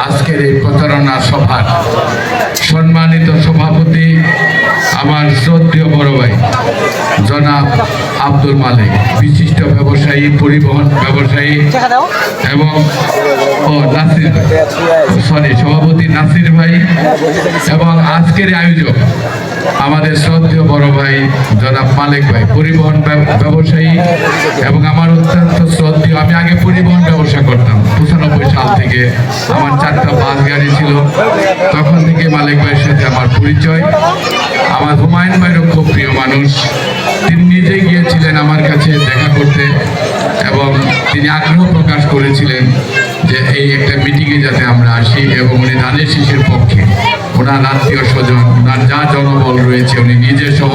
আজকের এই প্রচারণা সভার সম্মানিত সভাপতি আমার শ্রদ্ধেয় বড় ভাই জনাব আব্দুল মালিক, বিশিষ্ট ব্যবসায়ী, পরিবহন ব্যবসায়ী, এবং সভাপতি নাসির ভাই, এবং আজকের আয়োজক আমাদের শ্রদ্ধেয় বড় ভাই জনাব মালিক ভাই, পরিবহন ব্যবসায়ী, এবং আমার অত্যন্ত শ্রদ্ধেয়, আমি আগে পরিবহন ব্যবসা করতাম 95 সাল থেকে, আমার 4টা বাস গাড়ি ছিল, তখন থেকে মালিক ভাইয়ের সাথে আমার পরিচয়। আমার হুমায়ুন ভাইয়েরও খুব প্রিয় মানুষ, তিনি নিজে গিয়েছিলেন আমার কাছে দেখা করতে এবং তিনি আগ্রহ প্রকাশ করেছিলেন যে এই একটা মিটিংয়ে যাতে আমরা আসি, এবং উনি ধানের শীষের পক্ষে, ওনার আত্মীয় স্বজন, ওনার যা জনবল রয়েছে, উনি নিজে সহ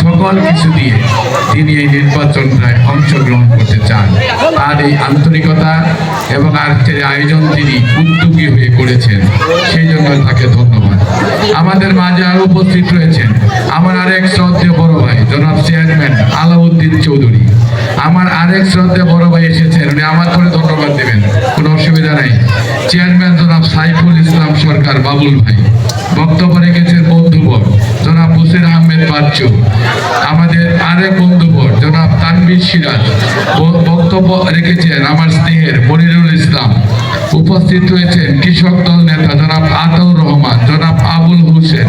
সকল কিছু দিয়ে তিনি এই নির্বাচনটায় অংশগ্রহণ করতে চান। তার এই আন্তরিকতা এবং আজকের আয়োজন তিনি উদ্যোগী হয়ে করেছেন, সেই জন্য তাকে ধন্যবাদ। আমাদের মাঝে আরো উপস্থিত রয়েছেন আমার আরেক শ্রদ্ধেয় বড় ভাই জনাব চেয়ারম্যান আলাউদ্দিন চৌধুরী। আমার আরেক শ্রদ্ধেয় বড় ভাই এসেছেন, উনি আমার করে ধন্যবাদ দেবেন, কোনো অসুবিধা নাই। চেয়ারম্যান জনাব সাইফুল ইসলাম সরকার বাবুল ভাই। বক্তব্য রেখেছেন বন্ধুবর জনাব হুসেন আহমেদ বাচ্চু। আমাদের আরেক বন্ধুবর জনাব তানভীর সিরাজ। বক্তব্য রেখেছেন আমার স্নেহের মনিরুল ইসলাম। উপস্থিত রয়েছেন কৃষক দল নেতা জনাব আতাউর রহমান, জনাব আবুল হোসেন,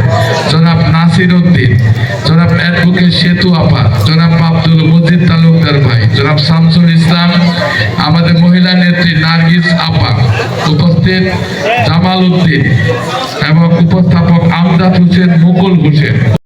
জনাব নাসির উদ্দিন, জনাব অ্যাডভোকেট সেতু আপা, জনাব আব্দুল মজিদ তালুকদার ভাই, জনাব শামসুল ইসলাম, আমাদের মহিলা নেত্রী নার্গিস আপা, উপস্থিত জামাল উদ্দিন, এবং উপস্থাপক আমজাদ হোসেন, মুকুল হোসেন।